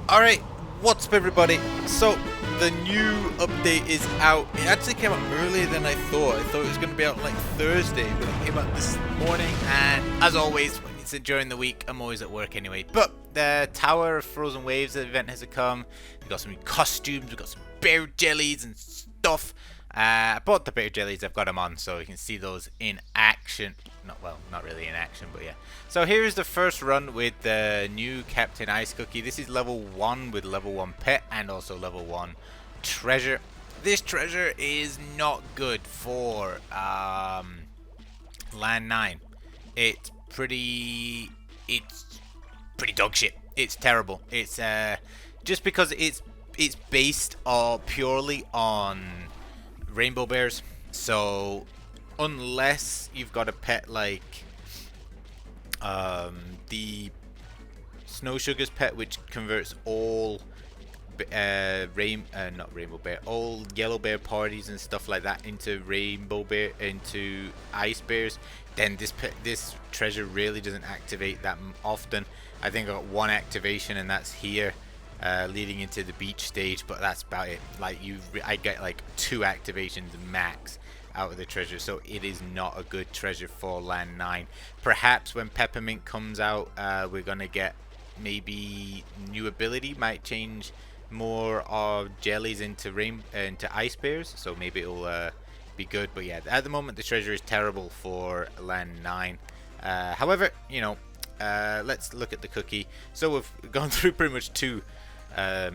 Alright, what's up everybody? So, the new update is out. It actually came out earlier than I thought. I thought it was going to be out like Thursday, but it came out this morning. And as always, when it's during the week, I'm always at work anyway. But the Tower of Frozen Waves event has come. We've got some costumes, we've got some bear jellies and stuff. I bought the bear jellies, I've got them on, so you can see those in action. Not really in action, but yeah. So here's the first run with the new Captain Ice Cookie. This is level 1 with level 1 pet and also level 1 treasure. This treasure is not good for Land 9. It's pretty dog shit. It's terrible. It's just because it's based purely on rainbow bears. So unless you've got a pet like the Snow Sugar's pet, which converts all all yellow bear parties and stuff like that into ice bears, then this treasure really doesn't activate that often. I think I got one activation, and that's here, leading into the beach stage, but that's about it. Like I get like 2 activations max out of the treasure, so it is not a good treasure for Land 9. Perhaps when Peppermint comes out, we're gonna get maybe new ability, might change more of jellies into ice bears, so maybe it'll be good. But yeah, at the moment the treasure is terrible for Land 9. However, you know, let's look at the cookie. So we've gone through pretty much 2 what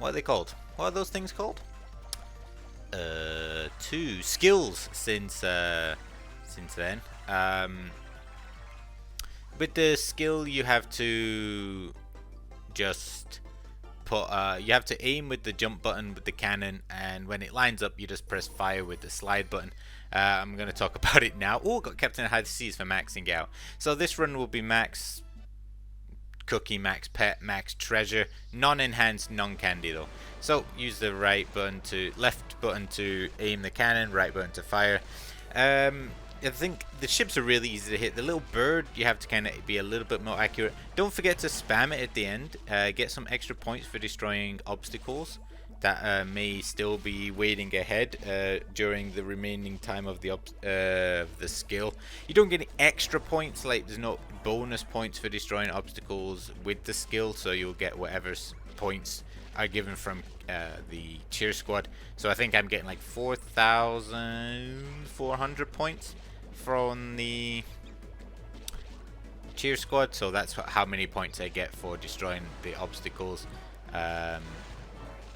are they called? What are those things called? 2 skills since then. With the skill, you have to just put you have to aim with the jump button with the cannon, and when it lines up, you just press fire with the slide button. I'm going to talk about it now. Oh, got Captain High Seas for maxing out. So this run will be max cookie, max pet, max treasure, non-enhanced, non-candy though. So use the left button to aim the cannon, right button to fire. I think the ships are really easy to hit. The little bird, you have to kind of be a little bit more accurate. Don't forget to spam it at the end. Get some extra points for destroying obstacles that may still be waiting ahead during the remaining time of the skill. You don't get any extra points, like there's no bonus points for destroying obstacles with the skill, so you'll get whatever points are given from the cheer squad. So I think I'm getting like 4,400 points from the cheer squad, so that's how many points I get for destroying the obstacles,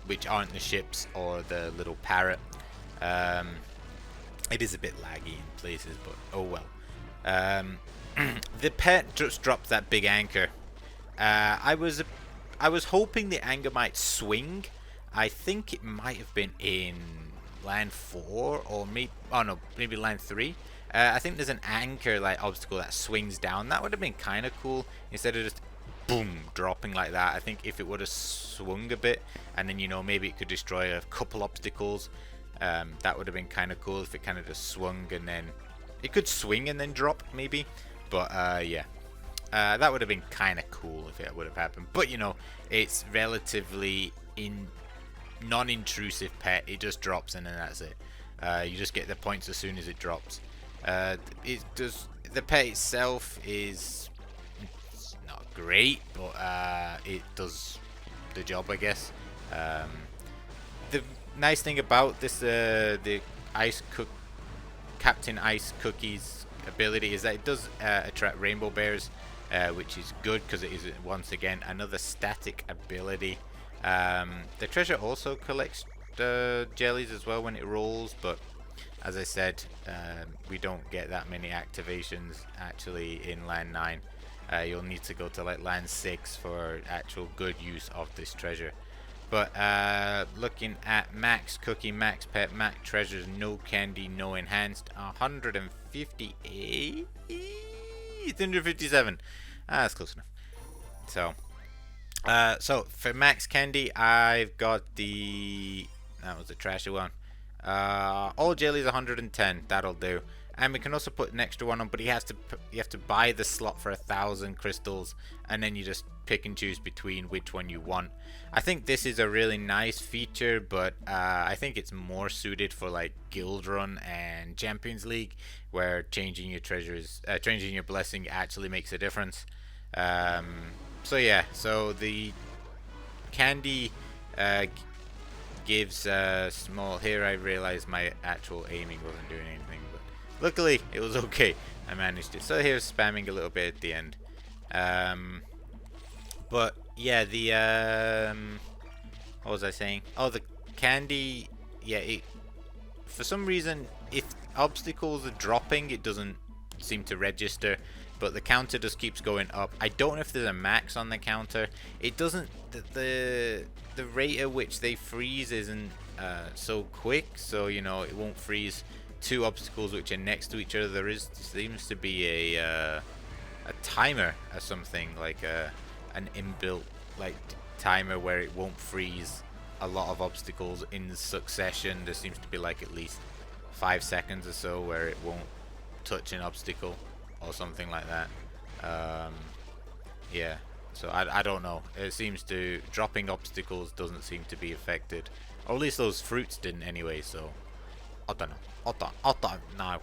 which aren't the ships or the little parrot. It is a bit laggy in places, but oh well. The pet just drops that big anchor. I was hoping the anchor might swing. I think it might have been in Land 4 or maybe Land 3. I think there's an anchor like obstacle that swings down. That would have been kind of cool instead of just boom dropping like that. I think if it would have swung a bit, and then, you know, maybe it could destroy a couple obstacles, that would have been kind of cool if it kind of just swung, and then it could swing and then drop maybe. But yeah, that would have been kind of cool if it would have happened. But you know, it's relatively non-intrusive pet. It just drops and then that's it. You just get the points as soon as it drops. The pet itself is not great, but it does the job, I guess. The nice thing about this, the Captain Ice Cookie's ability, is that it does attract rainbow bears, which is good because it is once again another static ability. The treasure also collects the jellies as well when it rolls, but as I said, we don't get that many activations actually in Land 9. You'll need to go to like Land 6 for actual good use of this treasure. But looking at max cookie, max pet, max treasures, no candy, no enhanced, 158, 157. That's close enough. So for max candy, I've got that was the trashy one. All jellies 110, that'll do. and we can also put an extra one on, but you have to buy the slot for 1,000 crystals, and then you just pick and choose between which one you want. I think this is a really nice feature, but I think it's more suited for like Guild Run and Champions League, where changing your treasures, changing your blessing actually makes a difference. So yeah, so the candy gives small. Here I realized my actual aiming wasn't doing anything, but luckily it was okay. I managed it. So here's spamming a little bit at the end. But yeah, the what was I saying? Oh, the candy. Yeah, for some reason, if obstacles are dropping, it doesn't seem to register, but the counter just keeps going up. I don't know if there's a max on the counter. It doesn't. The rate at which they freeze isn't so quick, so you know it won't freeze two obstacles which are next to each other. There seems to be a timer or something, like an inbuilt like timer where it won't freeze a lot of obstacles in succession. There seems to be like at least 5 seconds or so where it won't touch an obstacle or something like that. Yeah, so I don't know. It seems to dropping obstacles doesn't seem to be affected, or at least those fruits didn't anyway. So I don't know. I don't know.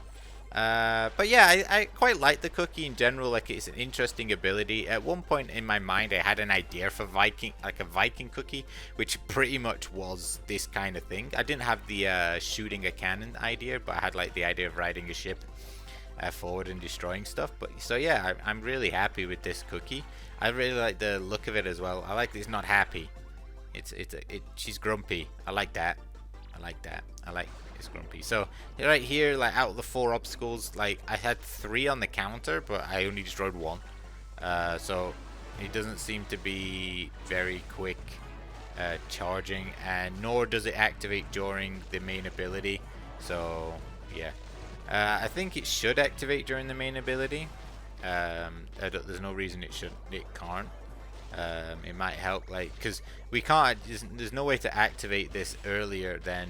But yeah, I quite like the cookie in general. Like, it's an interesting ability. At one point in my mind, I had an idea for Viking, like a Viking cookie, which pretty much was this kind of thing. I didn't have the shooting a cannon idea, but I had like the idea of riding a ship forward and destroying stuff. But so yeah, I'm really happy with this cookie. I really like the look of it as well. I like that it's not happy. She's grumpy. I like that. I like it's grumpy. So right here, like out of the 4 obstacles, like I had 3 on the counter, but I only destroyed 1. So it doesn't seem to be very quick charging, and nor does it activate during the main ability. So yeah, I think it should activate during the main ability. There's no reason it can't. It might help, like, because we can't. There's no way to activate this earlier than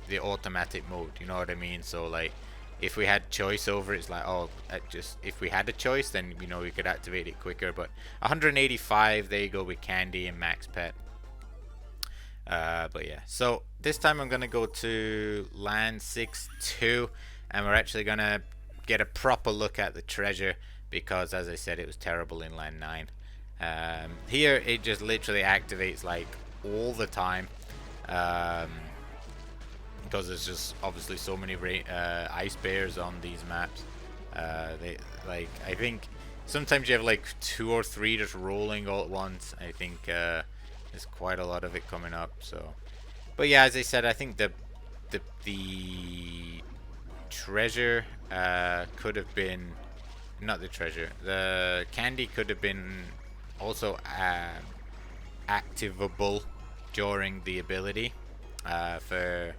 the automatic mode. You know what I mean? So like, if we had choice over it, it's like, oh, if we had a choice, then you know we could activate it quicker. But 185, there you go with candy and max pet. But yeah, so this time I'm gonna go to land 6-2, and we're actually gonna get a proper look at the treasure, because as I said, it was terrible in land 9. Here it just literally activates like all the time, because there's just obviously so many ice bears on these maps. I think sometimes you have like 2 or 3 just rolling all at once. I think there's quite a lot of it coming up. So, but yeah, as I said, I think the treasure could have been, not the treasure, the candy could have been also activable during the ability for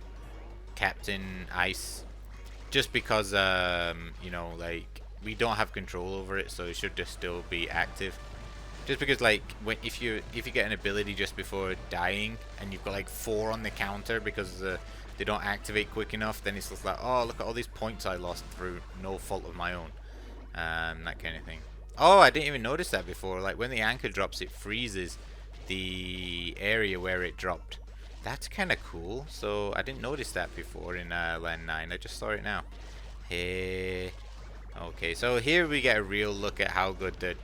Captain Ice, just because you know, like, we don't have control over it, so it should just still be active. Just because, like, if you get an ability just before dying and you've got like 4 on the counter because they don't activate quick enough, then it's just like, oh, look at all these points I lost through no fault of my own, that kind of thing. Oh, I didn't even notice that before. Like, when the anchor drops, it freezes the area where it dropped. That's kind of cool. So I didn't notice that before in land 9. I just saw it now. Hey. Okay, so here we get a real look at how good the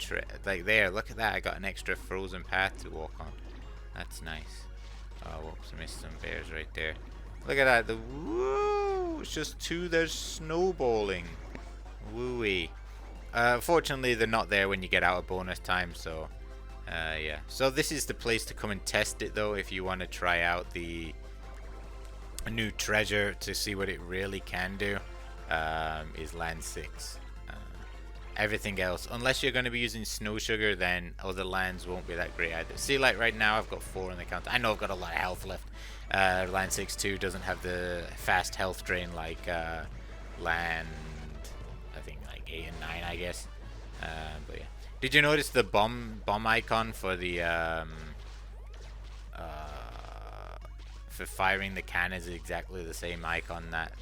like there. Look at that. I got an extra frozen path to walk on. That's nice. Oh, whoops! I missed some bears right there. Look at that. The woo! It's just 2. There's snowballing. Wooey. Fortunately, they're not there when you get out of bonus time. So, yeah. So this is the place to come and test it, though, if you want to try out the new treasure to see what it really can do. Is land 6. Everything else, unless you're going to be using snow sugar, then other lands won't be that great either. See, like right now I've got 4 on the counter. I know I've got a lot of health left. Land 6-2 doesn't have the fast health drain like land, I think, like 8 and 9, I guess. But yeah, did you notice the bomb icon for the for firing the cannon is exactly the same icon that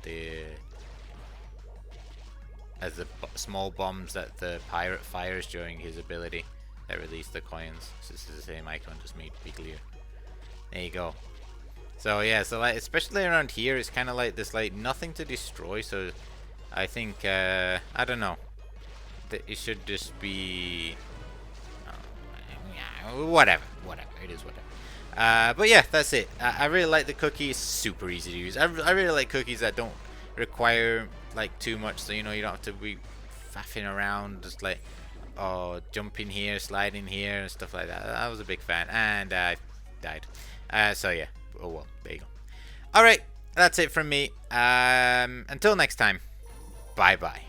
as the small bombs that the pirate fires during his ability that release the coins. So this is the same icon, just made to be clear. There you go. So yeah, so like especially around here, it's kind of like there's like nothing to destroy. So I think I don't know. It should just be whatever. It is whatever. But yeah, that's it. I really like the cookie. It's super easy to use. I really like cookies that don't require like too much. So you know you don't have to be faffing around, just like jumping here, sliding here, and stuff like that. I was a big fan, and I died. So yeah. Oh well, there you go. All right, that's it from me. Until next time. Bye bye.